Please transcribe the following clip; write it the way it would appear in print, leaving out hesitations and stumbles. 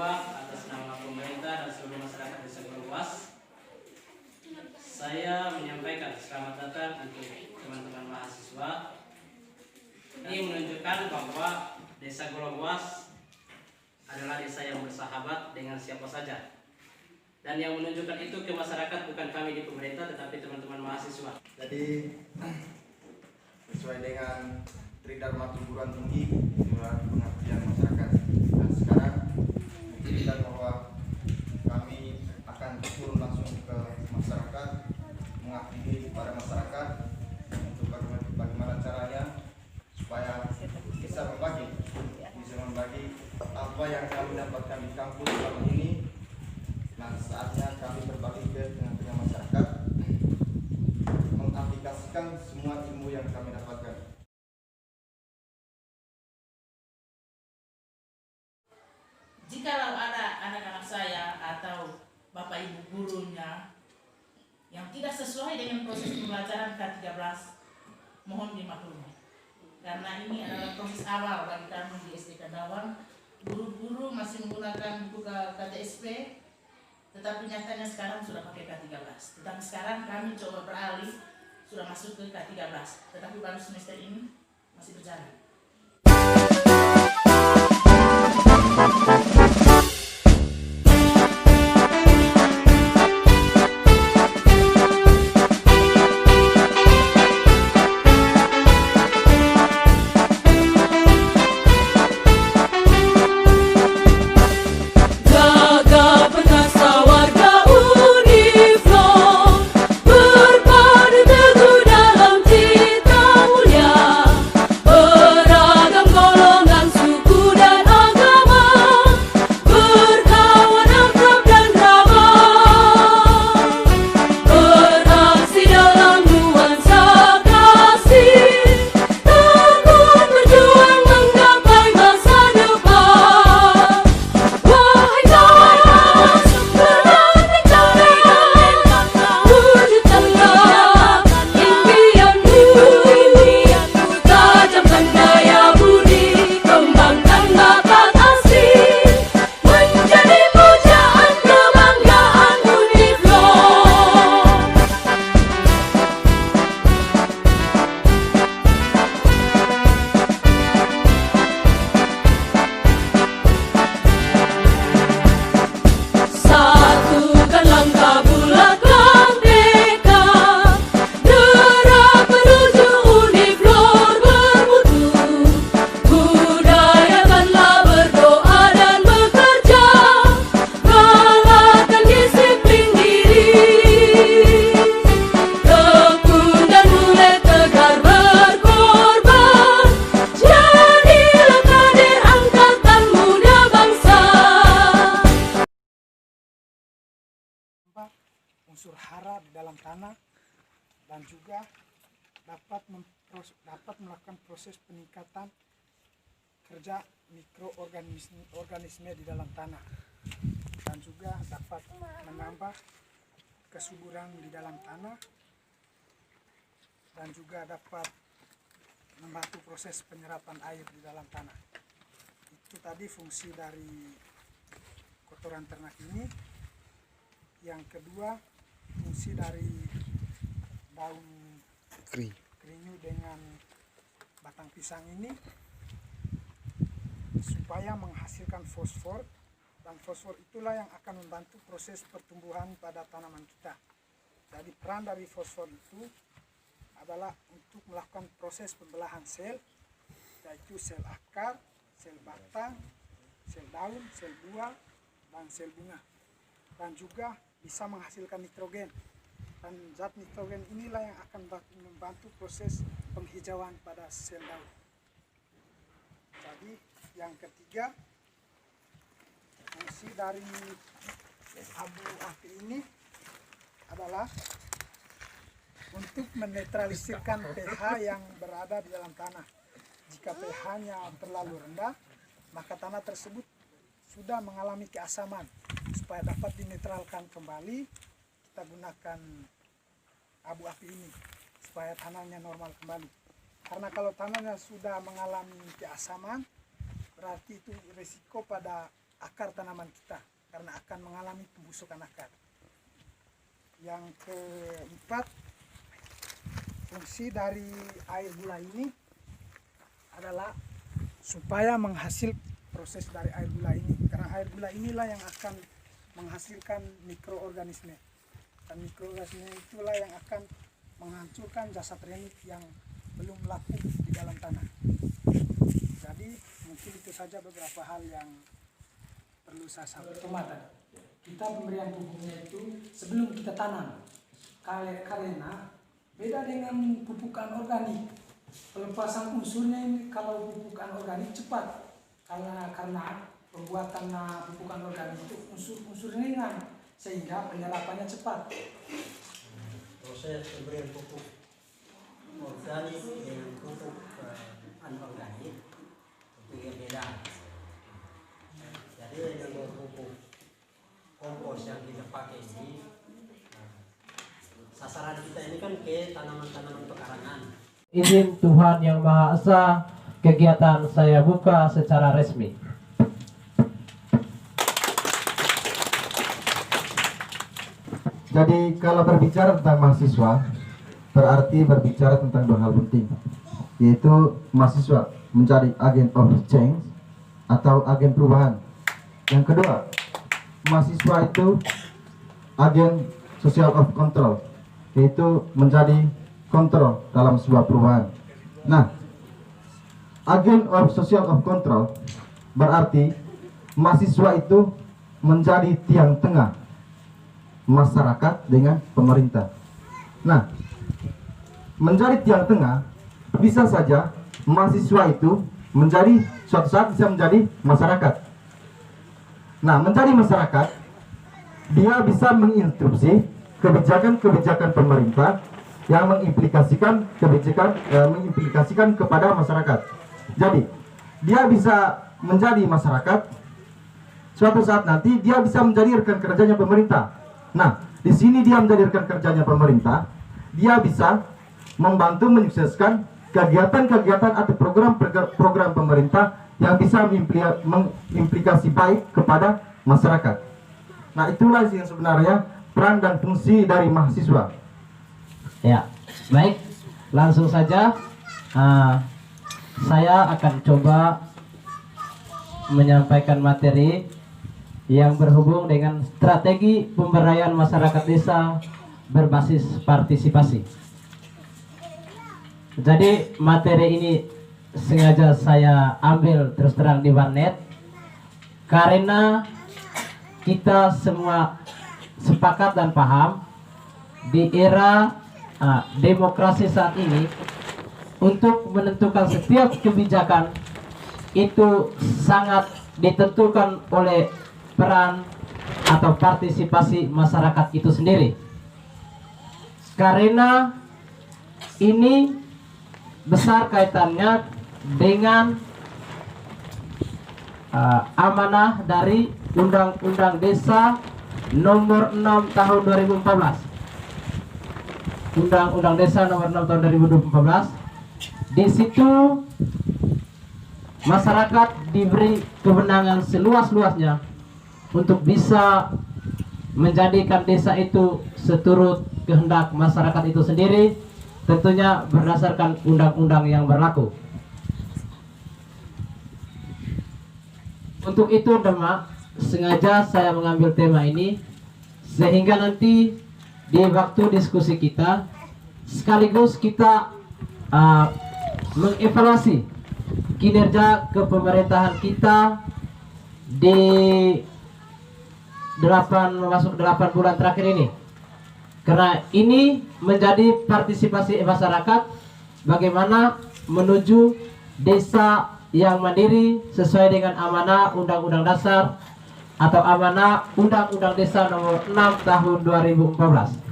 atas nama pemerintah dan seluruh masyarakat Desa Golobuas. Saya menyampaikan selamat datang untuk teman-teman mahasiswa. Ini menunjukkan bahwa Desa Golobuas adalah desa yang bersahabat dengan siapa saja. Dan yang menunjukkan itu ke masyarakat bukan kami di pemerintah, tetapi teman-teman mahasiswa. Jadi sesuai dengan Tridharma Perguruan Tinggi Kelurahan Pengabdian Masyarakat. Dan sekarang kita bahwa kami akan turun langsung ke masyarakat, mengabdi kepada masyarakat untuk bagaimana caranya supaya bisa membagi apa yang kami dapatkan di kampus selama ini. Nah, saatnya kami berbagi ke tengah-tengah masyarakat, mengaplikasikan semua ilmu yang kami dapatkan. Jikalau ada anak-anak saya atau bapak ibu gurunya yang tidak sesuai dengan proses pembelajaran K13, mohon dimaklumi. Karena ini adalah proses awal bagi kami di SD Kandawang. Guru-guru masih menggunakan buku KTSP, tetapi nyatanya sekarang sudah pakai K13. Tetapi sekarang kami coba beralih, sudah masuk ke K13. Tetapi baru semester ini masih berjalan. unsur hara di dalam tanah dan juga dapat melakukan proses peningkatan kerja mikroorganisme di dalam tanah dan juga dapat menambah kesuburan di dalam tanah dan juga dapat membantu proses penyerapan air di dalam tanah. Itu tadi fungsi dari kotoran ternak ini. Yang kedua, fungsi dari daun kerinyu dengan batang pisang ini supaya menghasilkan fosfor, dan fosfor itulah yang akan membantu proses pertumbuhan pada tanaman kita. Jadi peran dari fosfor itu adalah untuk melakukan proses pembelahan sel, yaitu sel akar, sel batang, sel daun, sel buah, dan sel bunga. Dan juga bisa menghasilkan nitrogen, dan zat nitrogen inilah yang akan membantu proses penghijauan pada sel daun. Jadi yang ketiga, fungsi dari abu api ini adalah untuk menetralisirkan pH yang berada di dalam tanah. Jika pH-nya terlalu rendah, maka tanah tersebut sudah mengalami keasaman. Supaya dapat dinetralkan kembali, kita gunakan abu api ini supaya tanahnya normal kembali. Karena kalau tanahnya sudah mengalami keasaman, berarti itu risiko pada akar tanaman kita karena akan mengalami pembusukan akar. Yang keempat, fungsi dari air gula ini adalah supaya menghasil proses dari air gula ini, karena air gula inilah yang akan menghasilkan mikroorganisme, dan mikroorganisme itulah yang akan menghancurkan jasad renit yang belum laku di dalam tanah. Jadi mungkin itu saja beberapa hal yang perlu saya sampaikan. Kita pemberian pupuknya itu sebelum kita tanam, karena beda dengan pupukan organik. Pelepasan unsurnya ini kalau pupukan organik cepat, karena pembuatan pupukan organik itu unsur ringan sehingga penyerapannya cepat. Proses pemberian pupuk organik dengan pupuk anorganik itu yang beda. Jadi dengan pupuk kompos yang kita pakai ini, sasaran kita ini kan ke tanaman-tanaman pekarangan. Izin Tuhan Yang Maha Esa, kegiatan saya buka secara resmi. Jadi kalau berbicara tentang mahasiswa, berarti berbicara tentang dua hal penting, yaitu mahasiswa menjadi agent of change atau agen perubahan. Yang kedua, mahasiswa itu agen social of control, yaitu menjadi kontrol dalam sebuah perubahan. Nah, agen of social of control berarti mahasiswa itu menjadi tiang tengah masyarakat dengan pemerintah. Nah, menjadi tiang tengah bisa saja mahasiswa itu menjadi suatu saat bisa menjadi masyarakat. Nah, menjadi masyarakat, dia bisa menginstruksi kebijakan-kebijakan pemerintah yang mengimplikasikan kepada masyarakat. Jadi, dia bisa menjadi masyarakat. Suatu saat nanti dia bisa menjadi rekan kerjanya pemerintah. Nah, di sini dia menjadi rekan kerjanya pemerintah. Dia bisa membantu menyukseskan kegiatan-kegiatan atau program-program pemerintah yang bisa mengimplikasi baik kepada masyarakat. Nah, itulah yang sebenarnya peran dan fungsi dari mahasiswa. Ya, baik. Langsung saja saya akan coba menyampaikan materi yang berhubung dengan strategi pemberdayaan masyarakat desa berbasis partisipasi. Jadi materi ini sengaja saya ambil terus terang di warnet karena kita semua sepakat dan paham di era demokrasi saat ini untuk menentukan setiap kebijakan itu sangat ditentukan oleh peran atau partisipasi masyarakat itu sendiri. Karena ini besar kaitannya dengan amanah dari Undang-Undang Desa Nomor 6 Tahun 2014. Undang-Undang Desa Nomor 6 Tahun 2014. Di situ masyarakat diberi kewenangan seluas-luasnya untuk bisa menjadikan desa itu seturut kehendak masyarakat itu sendiri, tentunya berdasarkan undang-undang yang berlaku. Untuk itu Demak, sengaja saya mengambil tema ini sehingga nanti di waktu diskusi kita sekaligus kita mengevaluasi kinerja kepemerintahan kita di 8 bulan terakhir ini. Karena ini menjadi partisipasi masyarakat bagaimana menuju desa yang mandiri sesuai dengan amanah Undang-Undang Dasar atau amanah Undang-Undang Desa Nomor 6 Tahun 2014.